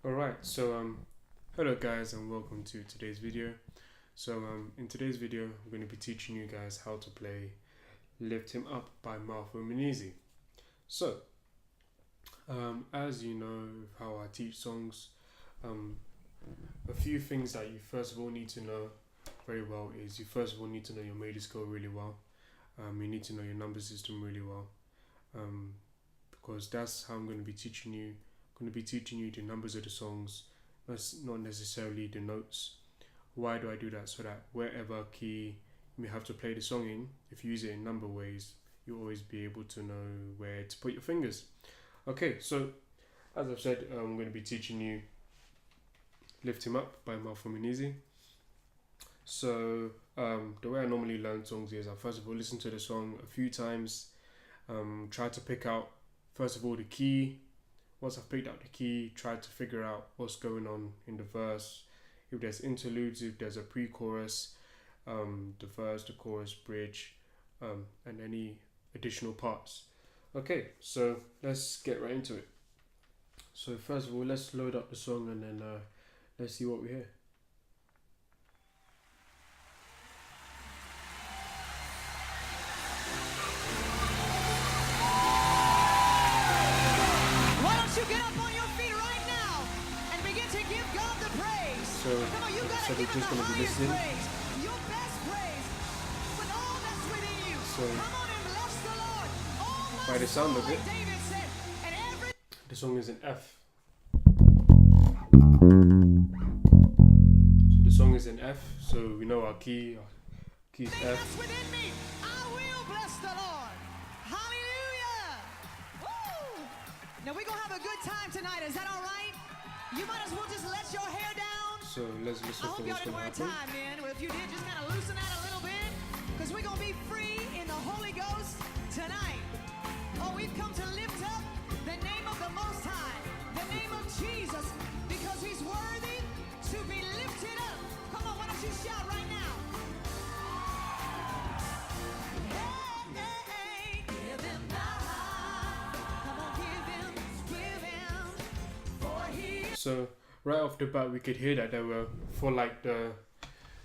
Alright, so hello guys and welcome to today's video. In today's video I'm going to be teaching you guys how to play Lift Him Up by Martha Munizzi. So as you know how I teach songs, a few things that you first of all need to know very well is you first of all need to know your major scale really well. You need to know your number system really well, because that's how I'm going to be teaching you. I'm going to be teaching you the numbers of the songs, not necessarily the notes. Why do I do that? So that wherever key you may have to play the song in, if you use it in number ways, you'll always be able to know where to put your fingers. Okay, so as I've said, I'm going to be teaching you Lift Him Up by Martha Munizzi. So the way I normally learn songs is I first of all listen to the song a few times, try to pick out first of all the key. Once I've picked out the key, try to figure out what's going on in the verse, if there's interludes, if there's a pre-chorus, the verse, the chorus, bridge, and any additional parts. Okay, so let's get right into it. So first of all, let's load up the song and then let's see what we hear. So we're just going to be listening. So by the sound of it, the song is in F. So the song is in F, so we know our key is F. Now we're going to have a good time tonight, is that alright? You might as well just let your hair down. So let's listen to what's going to happen. Time, man. Well, if you did, just kind of loosen that a little bit, because we're going to be free in the Holy Ghost tonight. Oh, we've come to lift up the name of the Most High, the name of Jesus, because He's worthy to be lifted up. Come on, why don't you shout right now? Hey, hey, give Him the high. Come on, give Him, for He is. So right off the bat, we could hear that they were, for like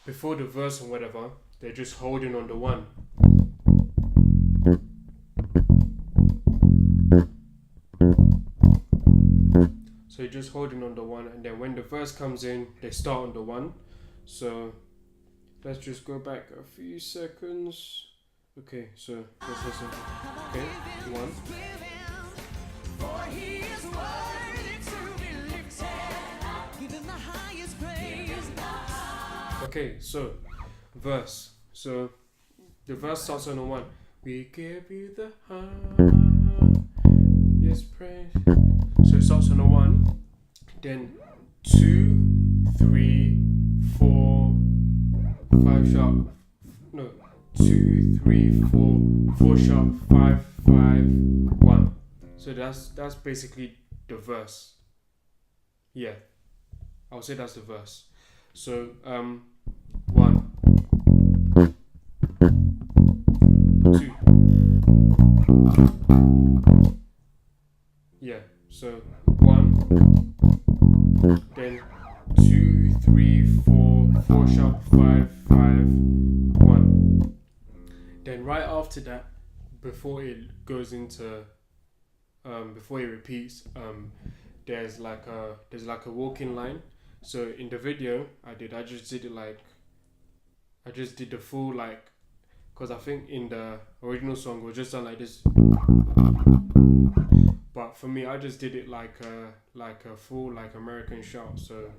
before the verse and whatever, they're just holding on the one. So you're just holding on the one, and then when the verse comes in, they start on the one. So let's just go back a few seconds. Okay, so let's listen. Okay, one. Okay, so verse. So the verse starts on the one. We give you the highest praise. So it starts on the one. Then 2, 3, 4, 5 sharp. No, 2, 3, 4, 4 sharp, 5, 5, 1. So that's basically the verse. Yeah, I would say that's the verse. So 1, 2. Yeah, so 1, then 2, 3, 4, 4 sharp, 5, 5, 1. Then right after that, before it goes into, before it repeats, there's like a walking line. So in the video I just did the full, like, because I think in the original song it was just done like this. But for me, I just did it like a full, like, American shout. So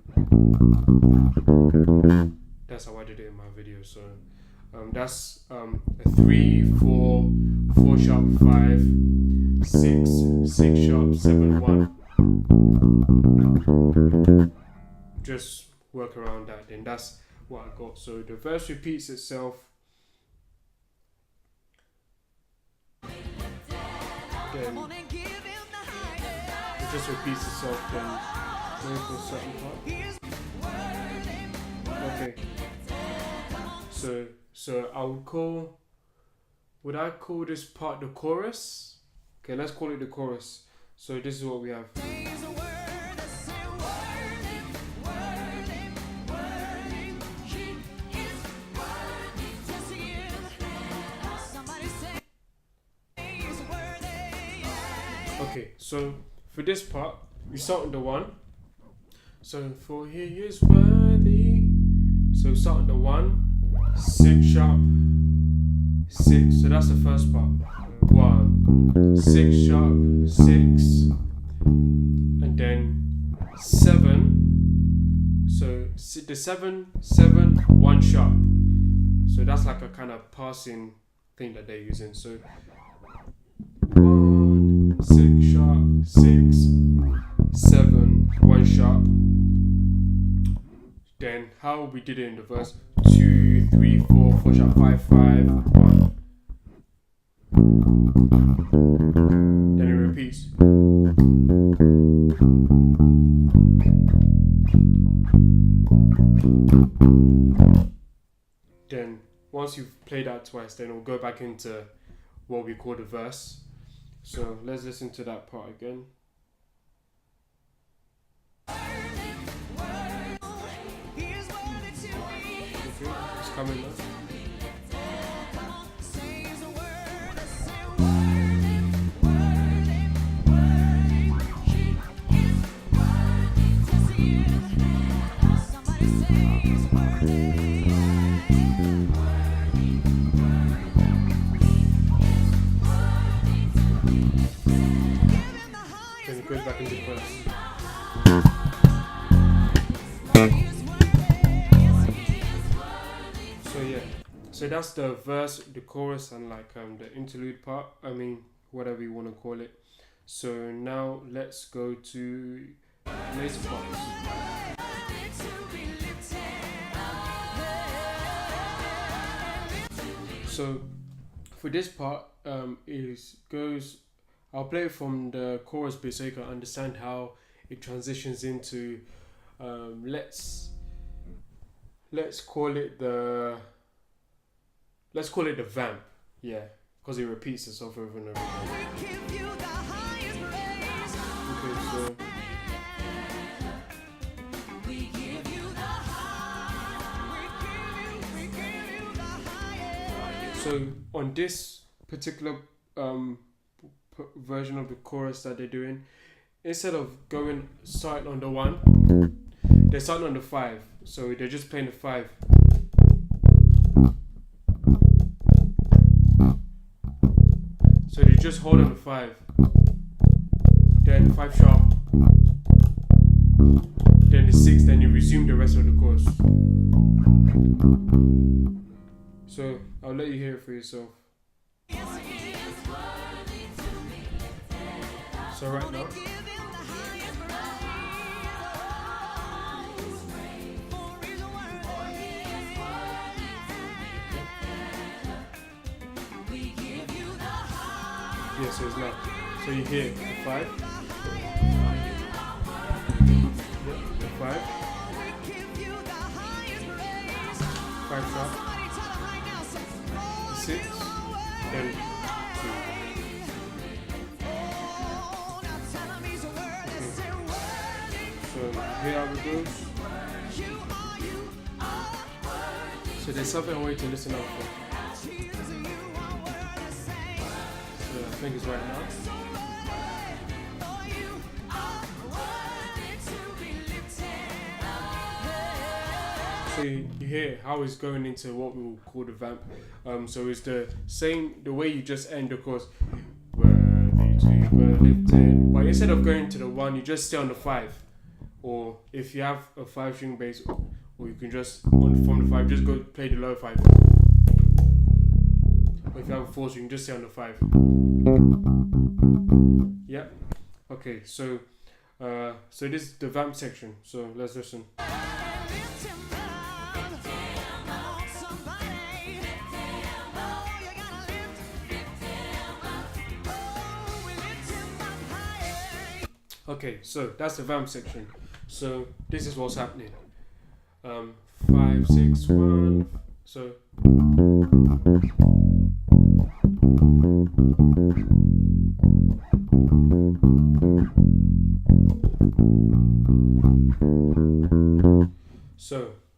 that's how I did it in my video. So that's a 3, 4, 4 sharp, 5, 6, 6 sharp, 7, 1. Just work around that, then that's what I got. So the verse repeats itself. Then it just repeats itself, then going for a certain part. Okay. So would I call this part the chorus? Okay, let's call it the chorus. So this is what we have. Okay, so for this part, we start on the 1. So for he is worthy. So start on the 1, 6 sharp, 6. So that's the first part. 1, 6 sharp, 6, and then 7. So the 7, 7, 1 sharp. So that's like a kind of passing thing that they're using. So 1, 6 sharp, 6, 7, 1 sharp. Then how we did it in the verse: 2, 3, 4, 4 sharp, 5, 5, 1. Then it repeats. Then once you've played that twice, then we'll go back into what we call the verse. So let's listen to that part again. Okay, it's coming now. Then it goes back into the verse. So yeah, so that's the verse, the chorus, and like the interlude part. I mean, whatever you want to call it. So now let's go to later parts. So for this part, I'll play it from the chorus bit so you can understand how it transitions into let's call it the vamp, yeah, because it repeats itself over and over again. Okay, so on this particular version of the chorus that they're doing, instead of starting on the 1, they're starting on the 5. So they're just playing the 5. So they just hold on the 5, then 5 sharp, then the 6, then you resume the rest of the chorus. So I'll let you hear it for yourself. So right now, yeah, so it's now. So you hear the 5, the 5, 5 sharp, 6, then 2. So here how it goes. So there's something I want you to listen out for. So I think it's right now. So you hear how it's going into what we will call the vamp. So it's the same, the way you just end the chorus. Worthy to be lifted. But instead of going to the 1, you just stay on the 5. Or if you have a 5-string bass, or you can just from the 5 just go play the low 5. Or if you have a 4-string, just stay on the 5. Yeah. Okay. So this is the vamp section. So let's listen. Okay, so that's the vamp section. So this is what's happening. 5, 6, 1. So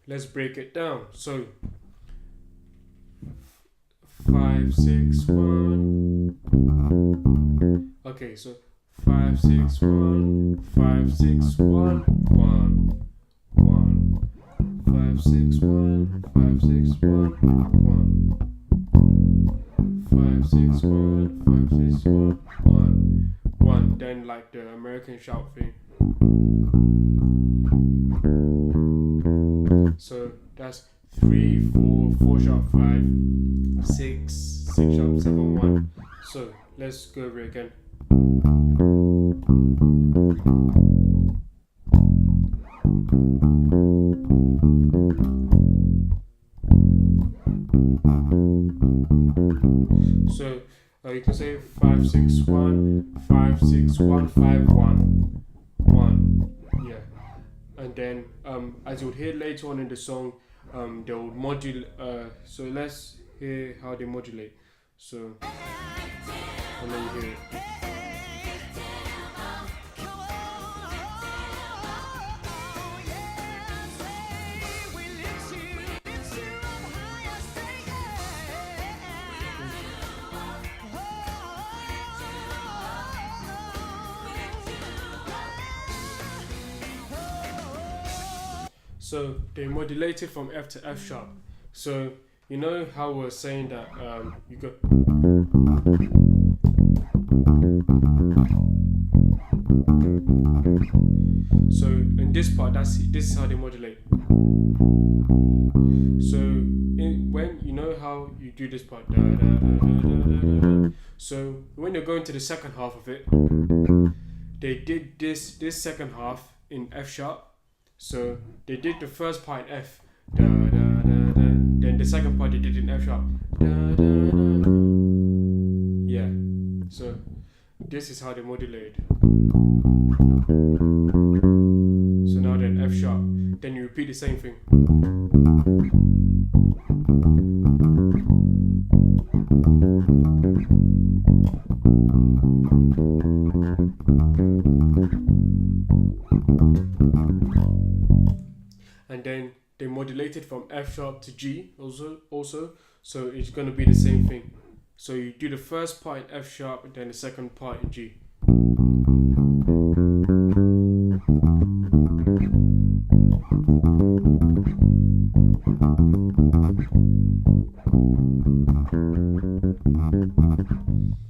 let's break it down. So 5, 6, 1. Okay, so 5 6 1 5 6 1 1 1 5 6 1 5 6 1 1 5 6 1 5 6 1 1 1. Then like the American shout thing. So that's 3 4 4 sharp 5 6 6 sharp 7 1. So let's go over it again. So you can say 5 6 1 5 6 1 5 1 1. Yeah, and then as you would hear later on in the song, they will modulate. So let's hear how they modulate. So and then you hear it. So they modulated from F to F sharp. So you know how we're saying that you go. So in this part, this is how they modulate. So when you know how you do this part, da, da, da, da, da, da, da. So when you're going to the second half of it, they did this second half in F sharp. So they did the first part in F, da, da, da, da. Then the second part they did in F sharp, da, da, da. Yeah. So this is how they modulate. So now then F sharp. Then you repeat the same thing. And then they modulated from F sharp to G also. So it's going to be the same thing. So you do the first part in F sharp and then the second part in G.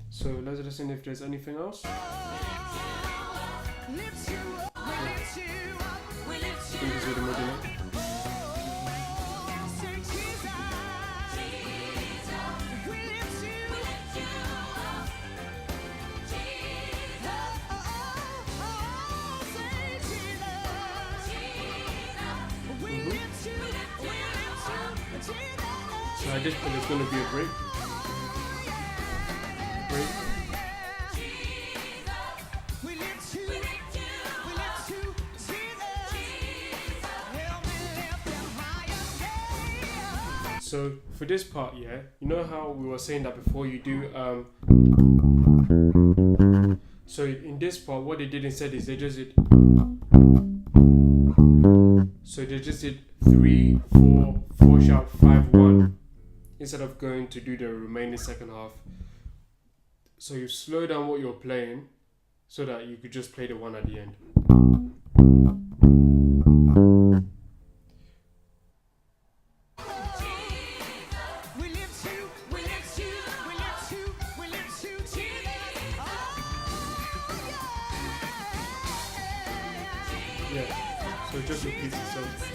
So let's listen if there's anything else. So at this point there's going to be a break. So for this part, yeah, you know how we were saying that before you do so in this part what they did instead is they just did 3 4 4 sharp 5 1 instead of going to do the remaining second half. So you slow down what you're playing so that you could just play the one at the end. Yeah, so it just repeats itself.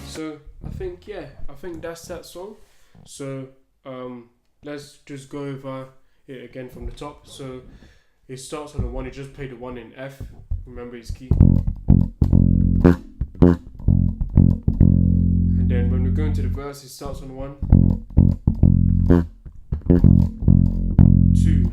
So I think that's that song. So let's just go over it again from the top. So it starts on the 1, you just play the 1 in F, remember it's key. And then when we go into the verse, it starts on 1, 2,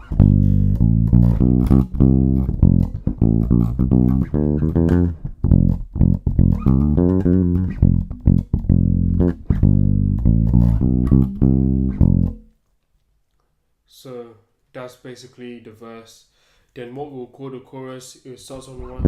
so that's basically the verse. Then what we'll call the chorus, it starts on 1.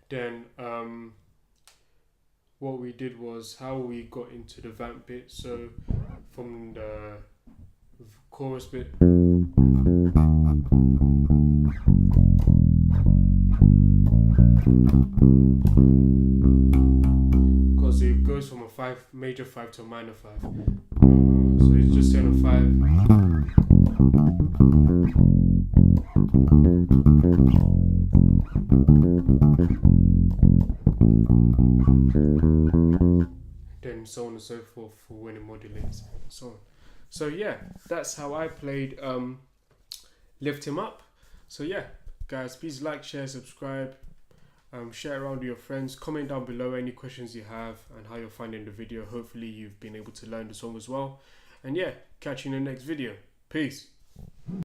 Then what we did was how we got into the vamp bit. So from the chorus bit, because it goes from a major 5 to a minor 5. So it's just on a 5. Then so on and so forth for when it modulates and so on. So yeah, that's how I played Lift Him Up. So yeah, guys, please like, share, subscribe, share around with your friends, comment down below any questions you have and how you're finding the video. Hopefully you've been able to learn the song as well. And yeah, catch you in the next video. Peace.